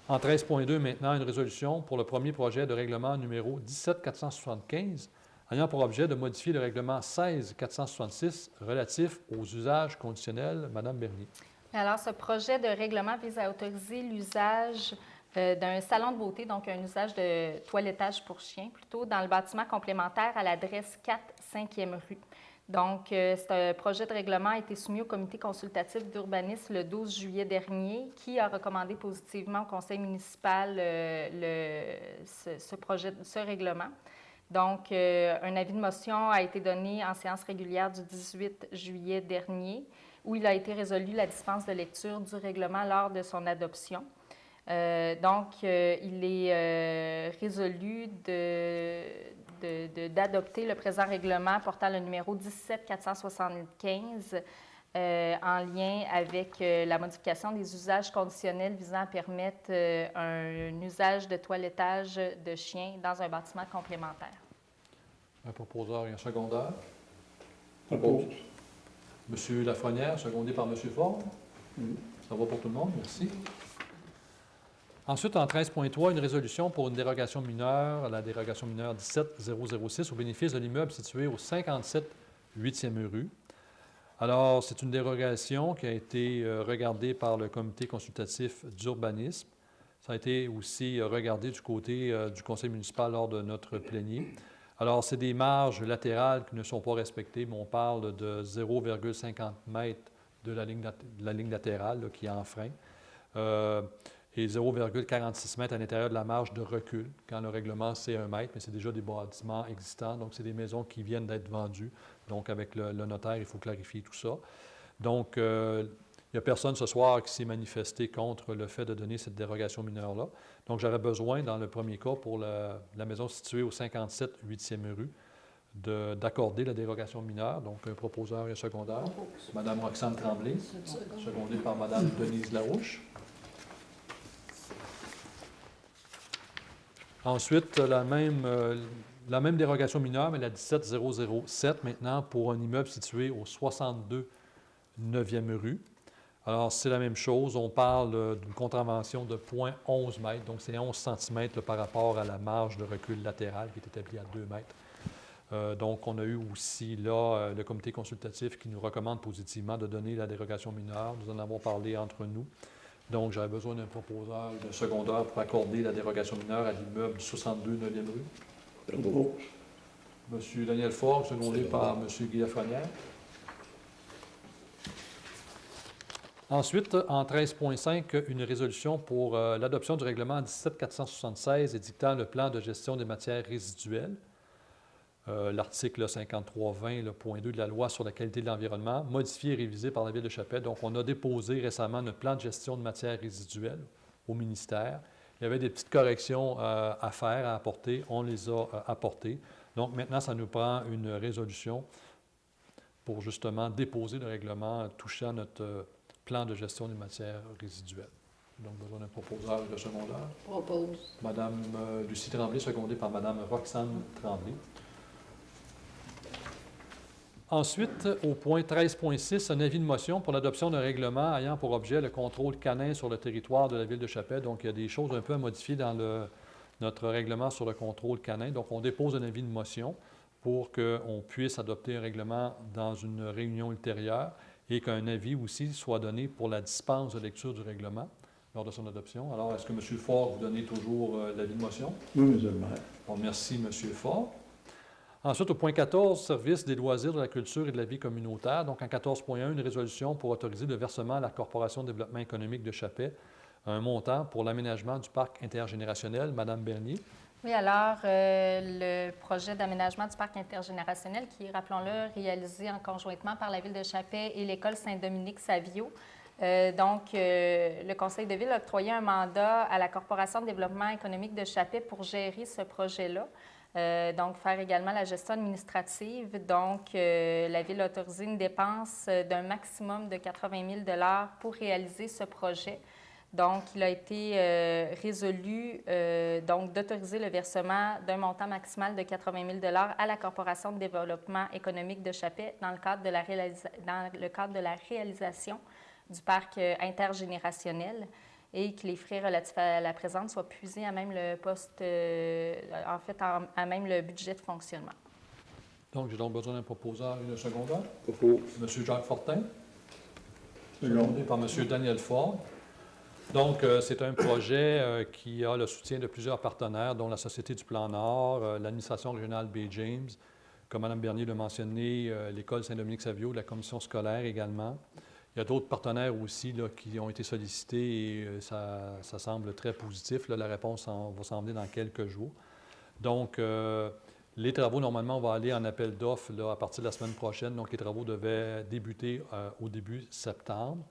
En 13.2, maintenant, une résolution pour le premier projet de règlement numéro 17475, ayant pour objet de modifier le règlement 16466 relatif aux usages conditionnels. Madame Bernier. Alors, ce projet de règlement vise à autoriser l'usage d'un salon de beauté, donc un usage de toilettage pour chiens, plutôt, dans le bâtiment complémentaire à l'adresse 4 5e rue. Donc, ce projet de règlement a été soumis au comité consultatif d'urbanisme le 12 juillet dernier, qui a recommandé positivement au conseil municipal ce règlement. Donc, un avis de motion a été donné en séance régulière du 18 juillet dernier, où il a été résolu la dispense de lecture du règlement lors de son adoption. Donc, il est résolu d'adopter le présent règlement portant le numéro 17475 en lien avec la modification des usages conditionnels visant à permettre un usage de toilettage de chiens dans un bâtiment complémentaire. Un proposeur et un secondeur. Propose. M. Lafrenière, secondé par M. Ford. Ça va pour tout le monde? Merci. Ensuite, en 13.3, une résolution pour une dérogation mineure, la dérogation mineure 17006, au bénéfice de l'immeuble situé au 57 8e rue. Alors, c'est une dérogation qui a été regardée par le comité consultatif d'urbanisme. Ça a été aussi regardé du côté du conseil municipal lors de notre plénier. Alors, c'est des marges latérales qui ne sont pas respectées, mais on parle de 0,50 m de la ligne latérale là, qui enfreint. Et 0,46 m à l'intérieur de la marge de recul, quand le règlement, c'est 1 mètre, mais c'est déjà des bâtiments existants, donc c'est des maisons qui viennent d'être vendues. Donc, avec le notaire, il faut clarifier tout ça. Donc, il n'y a personne ce soir qui s'est manifesté contre le fait de donner cette dérogation mineure-là. Donc, j'aurais besoin, dans le premier cas, pour la maison située au 57 8e rue, d'accorder la dérogation mineure. Donc, un proposeur et un secondeur. Mme Roxane Tremblay, secondée par Mme Denise Larouche. Ensuite, la même dérogation mineure, mais la 17007 maintenant pour un immeuble situé au 62 9e rue. Alors, c'est la même chose. On parle d'une contravention de 0,11 m, donc c'est 11 cm par rapport à la marge de recul latérale qui est établie à 2 mètres. Donc, on a eu aussi là le comité consultatif qui nous recommande positivement de donner la dérogation mineure. Nous en avons parlé entre nous. Donc, j'avais besoin d'un proposeur et d'un secondeur pour accorder la dérogation mineure à l'immeuble du 62 9e rue. Bravo. M. Daniel Faure, secondé par M. Guy Lafrenière. Ensuite, en 13.5, une résolution pour l'adoption du règlement 17476 édictant le plan de gestion des matières résiduelles. l'article 5320.2 de la loi sur la qualité de l'environnement, modifié et révisé par la Ville de Chapelle. Donc, on a déposé récemment notre plan de gestion de matières résiduelles au ministère. Il y avait des petites corrections à faire, à apporter. On les a apportées. Donc, maintenant, ça nous prend une résolution pour justement déposer le règlement touchant notre plan de gestion des matières résiduelles. Donc, besoin d'un proposeur de secondaire. Propose. Madame Lucie Tremblay, secondée par Madame Roxane Tremblay. Ensuite, au point 13.6, un avis de motion pour l'adoption d'un règlement ayant pour objet le contrôle canin sur le territoire de la Ville de Chapelle. Donc, il y a des choses un peu à modifier dans notre règlement sur le contrôle canin. Donc, on dépose un avis de motion pour qu'on puisse adopter un règlement dans une réunion ultérieure et qu'un avis aussi soit donné pour la dispense de lecture du règlement lors de son adoption. Alors, est-ce que M. Faure, vous donnez toujours l'avis de motion? Oui, Monsieur le maire. Bon, merci, M. Faure. Ensuite, au point 14, service des loisirs, de la culture et de la vie communautaire. Donc, en 14.1, une résolution pour autoriser le versement à la Corporation de développement économique de Chapelle un montant pour l'aménagement du parc intergénérationnel. Madame Bernier. Oui, alors, le projet d'aménagement du parc intergénérationnel qui est, rappelons-le, réalisé en conjointement par la Ville de Chapelle et l'École Saint-Dominique-Savio. Le Conseil de Ville a octroyé un mandat à la Corporation de développement économique de Chapelle pour gérer ce projet-là. Donc, faire également la gestion administrative. Donc, la Ville a autorisé une dépense d'un maximum de 80 000 $ pour réaliser ce projet. Donc, il a été résolu d'autoriser le versement d'un montant maximal de 80 000 $ à la Corporation de développement économique de Chapelle dans le cadre de la réalisation du parc intergénérationnel et que les frais relatifs à la présente soient puisés à même le poste, à même le budget de fonctionnement. Donc, j'ai donc besoin d'un proposeur et d'un secondaire. Propos. M. Jacques Fortin, secondé par M. Daniel Ford. Donc, c'est un projet qui a le soutien de plusieurs partenaires, dont la Société du Plan Nord, l'administration régionale Bay James, comme Mme Bernier l'a mentionné, l'École Saint-Dominique-Savio, la commission scolaire également. Il y a d'autres partenaires aussi là, qui ont été sollicités et ça semble très positif. Là, la réponse va s'en venir dans quelques jours. Donc, les travaux, normalement, vont aller en appel d'offres à partir de la semaine prochaine. Donc, les travaux devaient débuter au début septembre.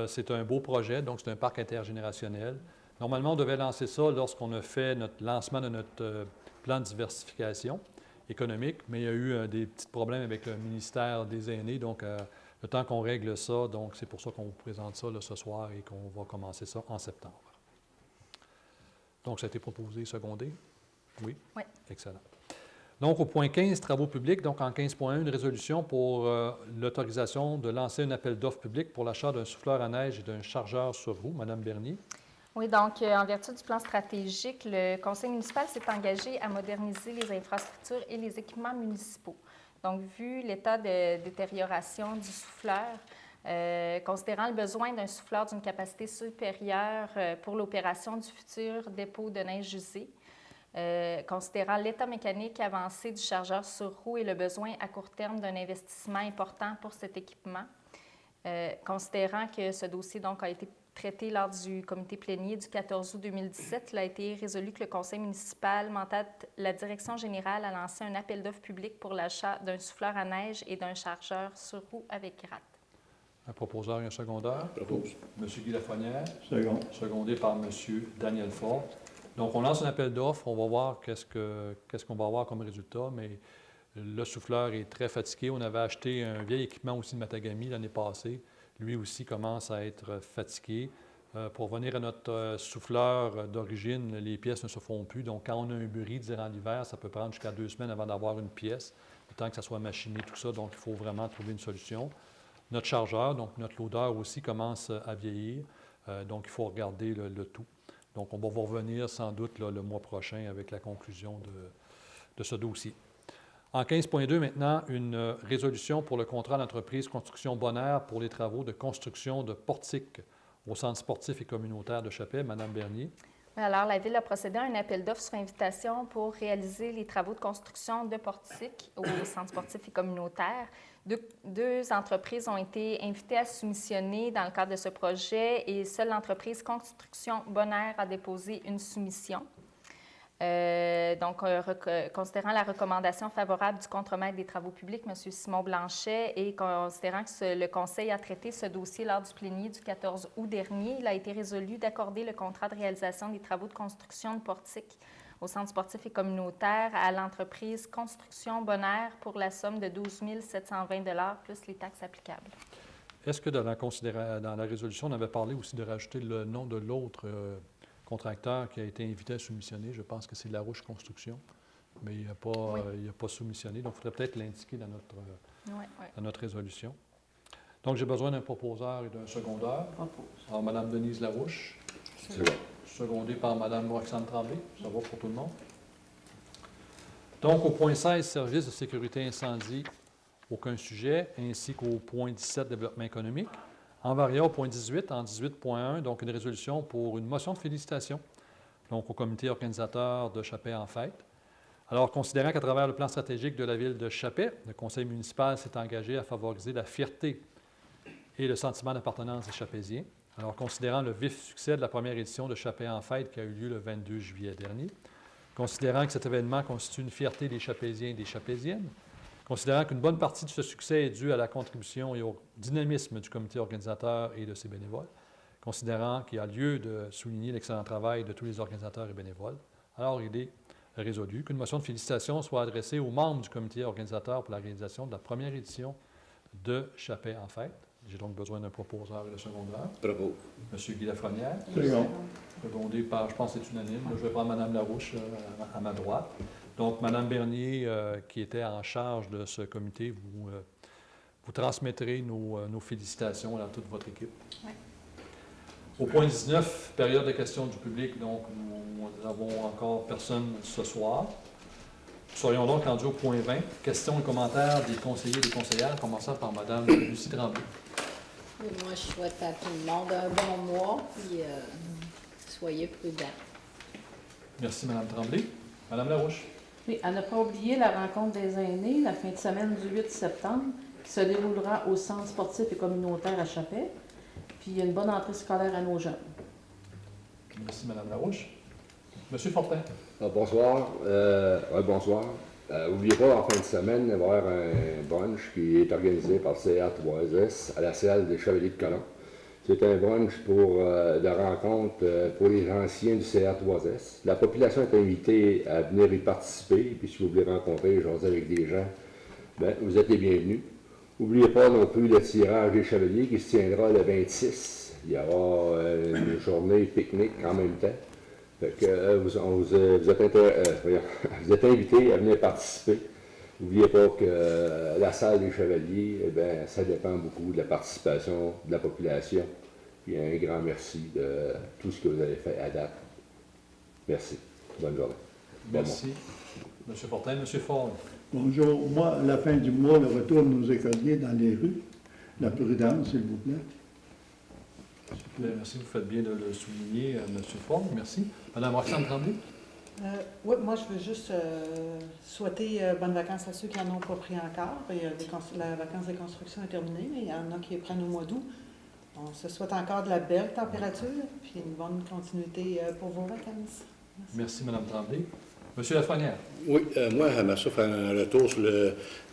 C'est un beau projet, donc c'est un parc intergénérationnel. Normalement, on devait lancer ça lorsqu'on a fait notre lancement de notre plan de diversification économique, mais il y a eu des petits problèmes avec le ministère des Aînés, donc le temps qu'on règle ça, donc c'est pour ça qu'on vous présente ça là, ce soir et qu'on va commencer ça en septembre. Donc, ça a été proposé, secondé? Oui? Oui. Excellent. Donc, au point 15, travaux publics, donc en 15.1, une résolution pour l'autorisation de lancer un appel d'offres public pour l'achat d'un souffleur à neige et d'un chargeur sur roue. Madame Bernier. Oui, donc, en vertu du plan stratégique, le Conseil municipal s'est engagé à moderniser les infrastructures et les équipements municipaux. Donc, vu l'état de détérioration du souffleur, considérant le besoin d'un souffleur d'une capacité supérieure pour l'opération du futur dépôt de neige usée, considérant l'état mécanique avancé du chargeur sur roue et le besoin à court terme d'un investissement important pour cet équipement, considérant que ce dossier donc, a été traité lors du comité plénier du 14 août 2017, il a été résolu que le conseil municipal mandate la direction générale à lancer un appel d'offres public pour l'achat d'un souffleur à neige et d'un chargeur sur roue avec gratte. Un proposeur et un secondaire. Propose. M. Guy Lafrenière. Second. Secondé par M. Daniel Ford. Donc, on lance un appel d'offres. On va voir qu'est-ce qu'on va avoir comme résultat, mais le souffleur est très fatigué. On avait acheté un vieil équipement aussi de Matagami l'année passée. Lui aussi commence à être fatigué. Pour revenir à notre souffleur d'origine, les pièces ne se font plus. Donc, quand on a un bris durant l'hiver, ça peut prendre jusqu'à 2 semaines avant d'avoir une pièce, le temps que ça soit machiné, tout ça. Donc, il faut vraiment trouver une solution. Notre chargeur, donc notre loader aussi commence à vieillir. Donc, il faut regarder le tout. Donc, on va vous revenir sans doute là, le mois prochain avec la conclusion de ce dossier. En 15.2, maintenant, une résolution pour le contrat d'entreprise Construction Bonaire pour les travaux de construction de portiques au centre sportif et communautaire de Chapelle. Madame Bernier. Alors, la Ville a procédé à un appel d'offres sur invitation pour réaliser les travaux de construction de portiques au centre sportif et communautaire. Deux entreprises ont été invitées à soumissionner dans le cadre de ce projet et seule l'entreprise Construction Bonaire a déposé une soumission. Considérant la recommandation favorable du contremaître des travaux publics, M. Simon Blanchet, et considérant que le Conseil a traité ce dossier lors du plénier du 14 août dernier, il a été résolu d'accorder le contrat de réalisation des travaux de construction de portiques au Centre sportif et communautaire à l'entreprise Construction Bonaire pour la somme de 12 720 $ plus les taxes applicables. Est-ce que dans la résolution, on avait parlé aussi de rajouter le nom de l'autre contracteur qui a été invité à soumissionner? Je pense que c'est Larouche Construction, mais il n'a pas soumissionné. Donc, il faudrait peut-être l'indiquer dans notre résolution. Donc, j'ai besoin d'un proposeur et d'un secondeur. Alors, Mme Denise Larouche, secondée par Mme Roxane Tremblay. Ça va pour tout le monde? Donc, au point 16, services de sécurité incendie, aucun sujet, ainsi qu'au point 17, développement économique. En variant au point 18, en 18.1, donc une résolution pour une motion de félicitations, donc au comité organisateur de Chappais en fête. Alors, considérant qu'à travers le plan stratégique de la ville de Chappais, le conseil municipal s'est engagé à favoriser la fierté et le sentiment d'appartenance des Chappésiens. Alors, considérant le vif succès de la première édition de Chappais en fête qui a eu lieu le 22 juillet dernier, considérant que cet événement constitue une fierté des Chappésiens et des Chappésiennes, considérant qu'une bonne partie de ce succès est due à la contribution et au dynamisme du comité organisateur et de ses bénévoles, considérant qu'il y a lieu de souligner l'excellent travail de tous les organisateurs et bénévoles, alors il est résolu qu'une motion de félicitations soit adressée aux membres du comité organisateur pour la réalisation de la première édition de Chappais en fête. J'ai donc besoin d'un proposeur et d'un secondeur. Bravo. M. Guy Lafrenière. Second. Secondé par, je pense que c'est unanime. Je vais prendre Mme Larouche à ma droite. Donc, Mme Bernier, qui était en charge de ce comité, vous transmettrez nos félicitations à toute votre équipe. Oui. Au point 19, période de questions du public, donc nous n'avons encore personne ce soir. Nous serions donc rendus au point 20, questions et commentaires des conseillers et des conseillères, commençant par Mme Lucie Tremblay. Et moi, je souhaite à tout le monde un bon mois, puis soyez prudents. Merci, Mme Tremblay. Mme Larouche. Oui, à ne pas oublier la rencontre des aînés, la fin de semaine du 8 septembre, qui se déroulera au Centre sportif et communautaire à Chappais. Puis une bonne entrée scolaire à nos jeunes. Merci, Mme Larouche. Monsieur Fortin. Bonsoir. Bonsoir. N'oubliez pas, en fin de semaine, il va y avoir un brunch qui est organisé par CA3S à la salle des Chevaliers de Colomb. C'est un brunch de rencontre pour les anciens du CA3S. La population est invitée à venir y participer. Puis si vous voulez rencontrer, jaser avec des gens, vous êtes les bienvenus. N'oubliez pas non plus le tirage des Chevaliers qui se tiendra le 26. Il y aura une journée pique-nique en même temps. Fait que, vous êtes invités à venir participer. N'oubliez pas que la salle des Chevaliers, ça dépend beaucoup de la participation de la population. Puis un grand merci de tout ce que vous avez fait à date. Merci. Bonne journée. Merci. M. Fortin. M. Ford. Bonjour. Moi, à la fin du mois, le retour de nos écoliers dans les rues. La prudence, s'il vous plaît. Merci, vous faites bien de le souligner, M. Ford. Merci. Mme Roxane Tremblay. Oui, moi, je veux juste souhaiter bonnes vacances à ceux qui n'en ont pas pris encore. La vacance de construction est terminée, mais il y en a qui les prennent au mois d'août. On se souhaite encore de la belle température, puis une bonne continuité pour vos vacances. Merci, Mme Tremblay. M. Lafrenière. Oui, moi, j'aimerais ça faire un retour sur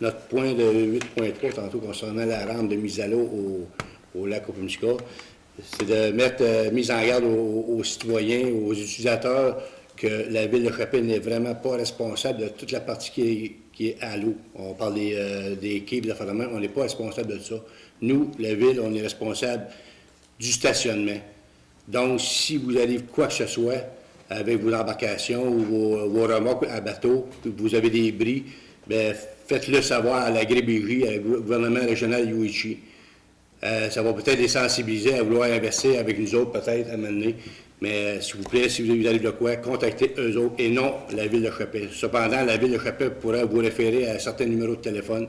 notre point de 8.3 tantôt concernant la rampe de mise à l'eau au lac Opumuska. C'est de mettre mise en garde aux citoyens, aux utilisateurs, que la Ville de Chappais n'est vraiment pas responsable de toute la partie qui est à l'eau. On parle des quais et de la on n'est pas responsable de ça. Nous, la Ville, on est responsable du stationnement. Donc, si vous avez quoi que ce soit avec vos embarcations ou vos remorques à bateau, que vous avez des bris, faites-le savoir à la GRBJ, au gouvernement régional Yuichi. Ça va peut-être les sensibiliser à vouloir investir avec nous autres, peut-être, à un moment donné. Mais s'il vous plaît, si vous avez de quoi, contactez eux autres et non la Ville de Chappais. Cependant, la Ville de Chappais pourra vous référer à certains numéros de téléphone.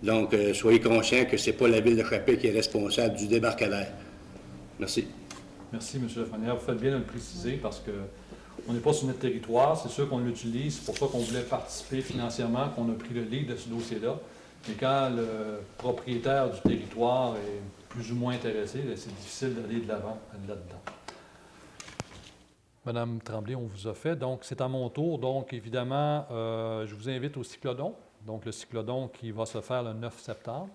Donc, soyez conscients que ce n'est pas la Ville de Chappais qui est responsable du débarcadère. Merci. Merci, M. Lafrenière. Vous faites bien de le préciser parce qu'on n'est pas sur notre territoire. C'est sûr qu'on l'utilise. C'est pour ça qu'on voulait participer financièrement, qu'on a pris le lead de ce dossier-là. Mais quand le propriétaire du territoire est plus ou moins intéressé, c'est difficile d'aller de l'avant là-dedans. Madame Tremblay, on vous a fait. Donc, c'est à mon tour. Donc, évidemment, je vous invite au cyclodon. Donc, le cyclodon qui va se faire le 9 septembre.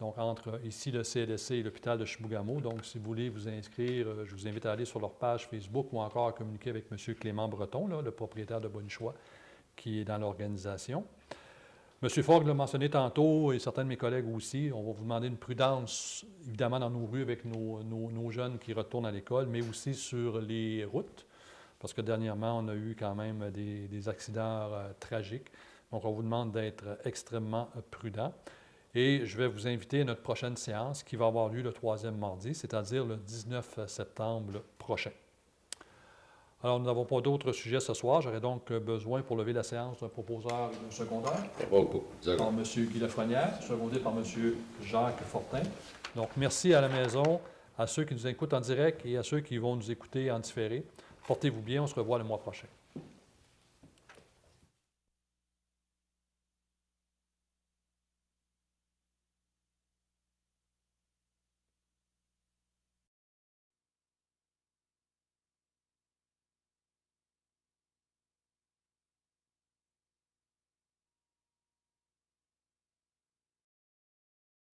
Donc, entre ici le CLSC et l'hôpital de Chibougamau. Donc, si vous voulez vous inscrire, je vous invite à aller sur leur page Facebook ou encore à communiquer avec M. Clément Breton, là, le propriétaire de Bonne Choix, qui est dans l'organisation. M. Fogg l'a mentionné tantôt, et certains de mes collègues aussi. On va vous demander une prudence, évidemment, dans nos rues avec nos jeunes qui retournent à l'école, mais aussi sur les routes, parce que dernièrement, on a eu quand même des accidents tragiques. Donc, on vous demande d'être extrêmement prudent. Et je vais vous inviter à notre prochaine séance qui va avoir lieu le 3e mardi, c'est-à-dire le 19 septembre prochain. Alors, nous n'avons pas d'autres sujets ce soir. J'aurais donc besoin pour lever la séance d'un proposeur de secondaire par M. Guy Lafrenière, secondé par M. Jacques Fortin. Donc, merci à la maison, à ceux qui nous écoutent en direct et à ceux qui vont nous écouter en différé. Portez-vous bien, on se revoit le mois prochain.